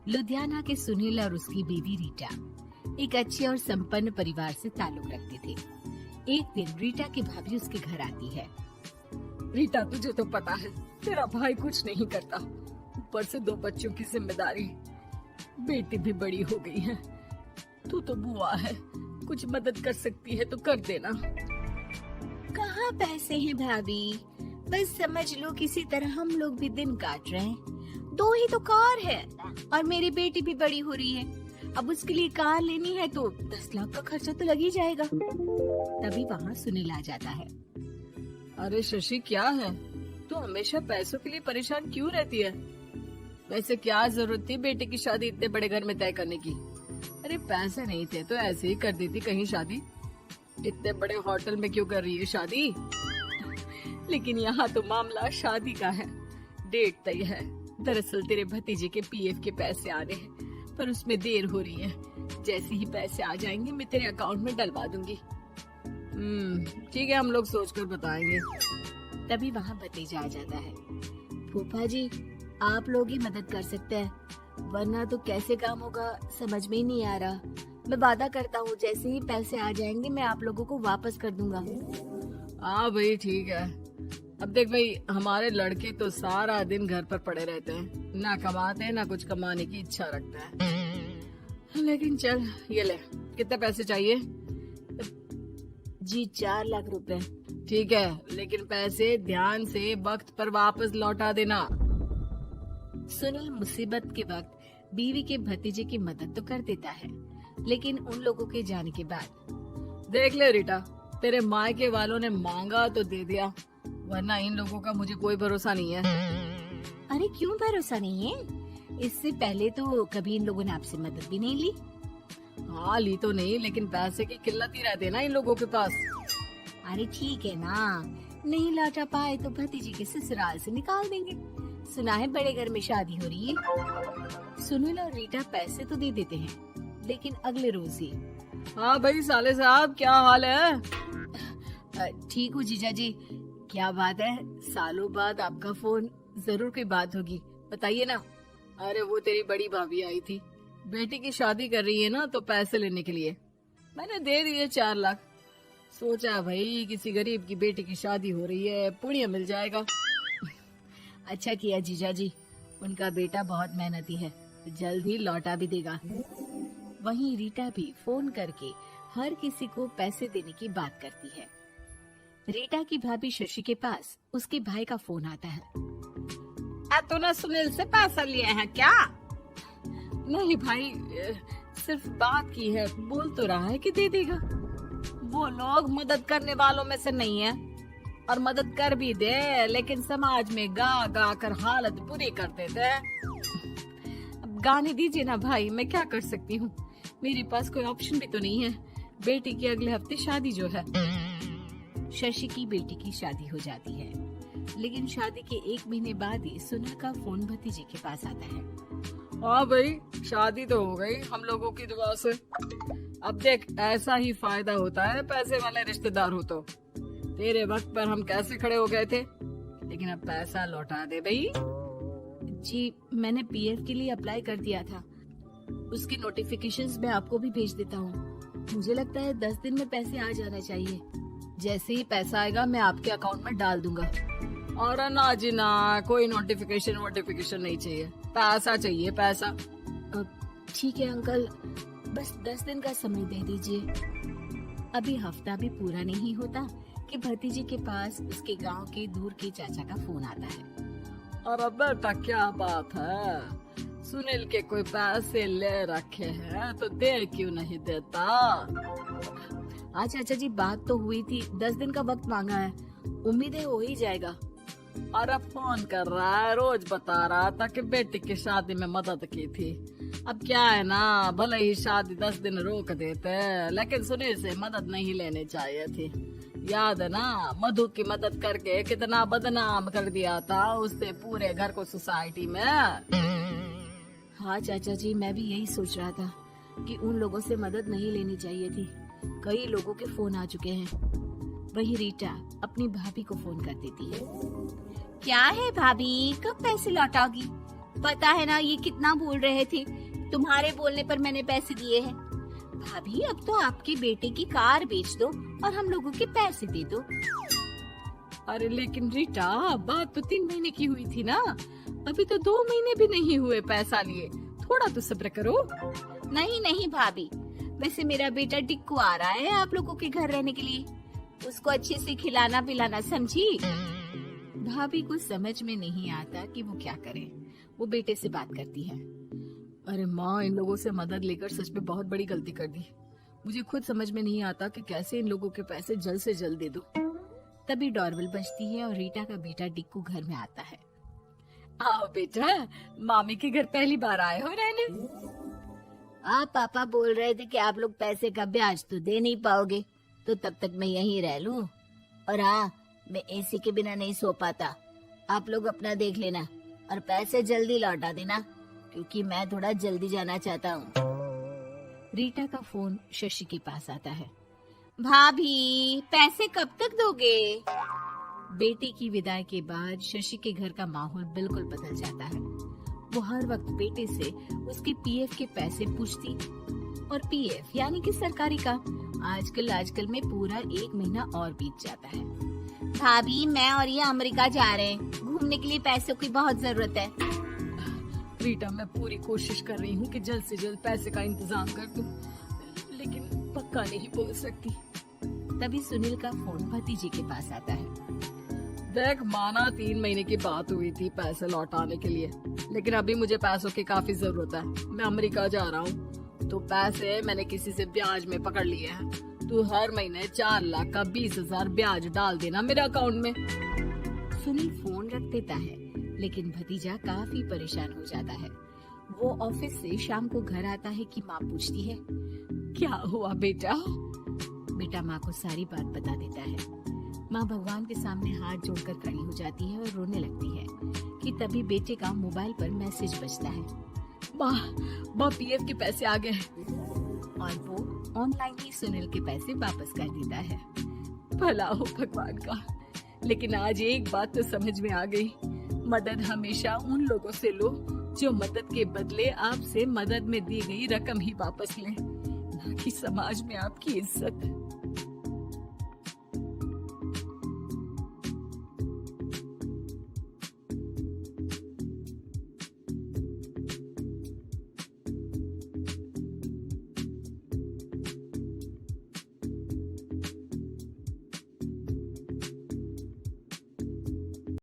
लुधियाना के सुनील और उसकी बीवी रीटा एक अच्छे और संपन्न परिवार से ताल्लुक रखते थे। एक दिन रीटा की भाभी उसके घर आती है। रीटा, तुझे तो पता है तेरा भाई कुछ नहीं करता, ऊपर से 2 बच्चों की जिम्मेदारी, बेटी भी बड़ी हो गई है। तू तो बुआ है, कुछ मदद कर सकती है तो कर देना। कहाँ पैसे हैं भाभी, बस समझ लो किसी तरह हम लोग भी दिन काट रहे हैं। 2 ही तो कार है और मेरी बेटी भी बड़ी हो रही है। अब उसके लिए कार लेनी है तो 10 लाख का खर्चा तो लग ही जाएगा। तभी वहाँ सुनील आ जाता है। अरे शशि, क्या है, तू हमेशा पैसों के लिए परेशान क्यों रहती है? वैसे क्या जरूरत थी बेटी की शादी इतने बड़े घर में तय करने की? अरे पैसे नहीं थे तो ऐसे ही कर देती कहीं शादी। इतने बड़े होटल में क्यों कर रही है शादी? लेकिन यहाँ तो मामला शादी का है, डेट तय है। दरअसल तेरे भतीजे के पीएफ के पैसे आने हैं, पर उसमें देर हो रही है। जैसे ही पैसे आ जाएंगे मैं तेरे अकाउंट में डलवा दूंगी। ठीक है, हम लोग सोचकर बताएंगे। तभी वहाँ भतीजा आ जाता है। फूफा जी, आप लोग ही मदद कर सकते हैं, वरना तो कैसे काम होगा समझ में ही नहीं आ रहा। मैं वादा करता हूँ जैसे ही पैसे आ जाएंगे मैं आप लोगों को वापस कर दूंगा। हाँ भाई, ठीक है। अब देख भाई, हमारे लड़के तो सारा दिन घर पर पड़े रहते हैं, ना कमाते हैं ना कुछ कमाने की इच्छा रखते हैं। लेकिन चल, ये ले, कितने पैसे चाहिए? जी 4 लाख रुपए। ठीक है, लेकिन पैसे ध्यान से वक्त पर वापस लौटा देना। सुनील मुसीबत के वक्त बीवी के भतीजे की मदद तो कर देता है, लेकिन उन लोगों के जाने के बाद देख ले रीटा, तेरे मायके वालों ने मांगा तो दे दिया, वरना इन लोगों का मुझे कोई भरोसा नहीं है। अरे क्यों भरोसा नहीं है? इससे पहले तो कभी इन लोगों ने आपसे मदद भी नहीं ली। हाँ, ली तो नहीं, लेकिन पैसे की किल्लत ही रहती है ना इन लोगों के पास। अरे ठीक है ना, नहीं लौटा पाए तो भतीजे के ससुराल से निकाल देंगे। सुना है बड़े घर में शादी हो रही है। सुनील और रीटा पैसे तो दे देते हैं, लेकिन अगले रोज ही। हाँ भाई साले साहब, क्या हाल है? ठीक हूँ जीजा जी। क्या बात है, सालों बाद आपका फोन, जरूर कोई बात होगी, बताइए ना। अरे वो तेरी बड़ी भाभी आई थी, बेटी की शादी कर रही है ना, तो पैसे लेने के लिए मैंने दे दिए 4 लाख। सोचा भाई किसी गरीब की बेटी की शादी हो रही है, पुण्य मिल जाएगा। अच्छा किया जीजा जी, उनका बेटा बहुत मेहनती है, जल्द ही लौटा भी देगा। वहीं रीटा भी फोन करके हर किसी को पैसे देने की बात करती है। रीटा की भाभी शशि के पास उसके भाई का फोन आता है। तूने सुनील से पैसा लिया है क्या? नहीं भाई, सिर्फ बात की है, बोल तो रहा है कि दे देगा। वो लोग मदद करने वालों में से नहीं है, और मदद कर भी दे लेकिन समाज में गा गा कर हालत बुरी कर देते हैं। अब गाने दीजिए ना भाई, मैं क्या कर सकती हूँ, मेरे पास कोई ऑप्शन भी तो नहीं है। बेटी की अगले हफ्ते शादी जो है। शशि की बेटी की शादी हो जाती है, लेकिन शादी के 1 महीने बाद ही सुनील का फोन भतीजे के पास आता है। हाँ भाई, शादी तो हो गई हम लोगों की दुआ से। अब देख, ऐसा ही फायदा होता है पैसे वाले रिश्तेदार हो तो। तेरे वक्त पर हम कैसे खड़े हो गए थे, लेकिन अब पैसा लौटा दे भाई। जी, मैंने पीएफ के लिए अप्लाई कर दिया था, उसकी नोटिफिकेशंस मैं आपको भी भेज देता हूँ। मुझे लगता है 10 दिन में पैसे आ जाना चाहिए। जैसे ही पैसा आएगा मैं आपके अकाउंट में डाल दूंगा। और ना जी ना, कोई नोटिफिकेशन नहीं चाहिए, पैसा चाहिए, पैसा। ठीक है अंकल, बस 10 दिन का समय दे दीजिए। अभी हफ्ता भी पूरा नहीं होता कि भतीजे के पास उसके गांव के दूर के चाचा का फोन आता है। और अब बेटा क्या बात है, सुनील के कोई पैसे ले रखे हैं तो दे क्यों नहीं देता? हाँ चाचा जी, बात तो हुई थी, 10 दिन का वक्त मांगा है, उम्मीद है हो ही जाएगा। अरे फोन कर रहा है, रोज बता रहा था कि बेटी की शादी में मदद की थी। अब क्या है ना, भले ही शादी 10 दिन रोक देते, लेकिन सुनील से मदद नहीं लेनी चाहिए थी। याद है ना, मधु की मदद करके कितना बदनाम कर दिया था उसने पूरे घर को सोसाइटी में। हाँ चाचा जी, मैं भी यही सोच रहा था कि उन लोगों से मदद नहीं लेनी चाहिए थी। कई लोगों के फोन आ चुके हैं। वही रीटा अपनी भाभी को फोन कर देती है। क्या है भाभी, कब पैसे लौटाओगी? पता है ना ये कितना बोल रहे थे, तुम्हारे बोलने पर मैंने पैसे दिए हैं। भाभी अब तो आपके बेटे की कार बेच दो और हम लोगों के पैसे दे दो। अरे लेकिन रीटा, बात तो 3 महीने की हुई थी ना, अभी तो 2 महीने भी नहीं हुए पैसा लिए, थोड़ा तो सब्र करो। नहीं नहीं भाभी, वैसे मेरा बेटा टिक्कू आ रहा है आप लोगों के घर रहने के लिए, उसको अच्छे से खिलाना पिलाना, समझी? भाभी को समझ में नहीं आता कि वो क्या करे। वो बेटे से बात करती है। अरे माँ, इन लोगों से मदद लेकर सच में बहुत बड़ी गलती कर दी। मुझे खुद समझ में नहीं आता कि कैसे इन लोगों के पैसे जल्द से जल्द दे दूं। तभी डोरबेल बजती है और रीटा का बेटा टिक्कू घर में आता है। आओ बेटा, मामी के घर पहली बार आए हो रहने? आप पापा बोल रहे थे कि आप लोग पैसे का ब्याज तो दे नहीं पाओगे, तो तब तक मैं यहीं रह लूं। और हाँ, मैं एसी के बिना नहीं सो पाता। आप लोग अपना देख लेना और पैसे जल्दी लौटा देना, क्योंकि मैं थोड़ा जल्दी जाना चाहता हूँ। रीटा का फोन शशि के पास आता है। भाभी, पैसे कब तक दोगे? बेटी की विदाई के बाद शशि के घर का माहौल बिल्कुल बदल जाता है। वो हर वक्त बेटे से उसके पीएफ के पैसे पूछती, और पीएफ यानी कि सरकारी का आजकल में पूरा 1 महीना और बीत जाता है। भाभी, मैं और ये अमेरिका जा रहे हैं, घूमने के लिए पैसों की बहुत जरूरत है। रीटा, मैं पूरी कोशिश कर रही हूँ कि जल्द से जल्द पैसे का इंतजाम कर दूं, लेकिन पक्का नहीं बोल सकती। तभी सुनील का फोन भतीजे के पास आता है। देख, माना 3 महीने की बात हुई थी पैसे लौटाने के लिए, लेकिन अभी मुझे पैसों की काफी जरूरत है। मैं अमेरिका जा रहा हूँ, तो पैसे मैंने किसी से ब्याज में पकड़ लिए हैं। तू हर महीने 4 लाख का 20,000 ब्याज डाल देना मेरे अकाउंट में। सुनील फोन रख देता है, लेकिन भतीजा काफी परेशान हो जाता है। वो ऑफिस से शाम को घर आता है कि माँ पूछती है, क्या हुआ बेटा? बेटा माँ को सारी बात बता देता है। माँ भगवान के सामने हाथ जोड़कर खड़ी हो जाती है और रोने लगती है कि तभी बेटे का मोबाइल पर मैसेज बजता है। माँ, पीएफ के पैसे आ गए। और वो ऑनलाइन ही सुनील के पैसे वापस कर देता है। भला हो भगवान का। लेकिन आज एक बात तो समझ में आ गई, मदद हमेशा उन लोगों से लो जो मदद के बदले आपसे मदद में दी गई रकम ही वापस लें, ना कि समाज में आपकी इज्जत।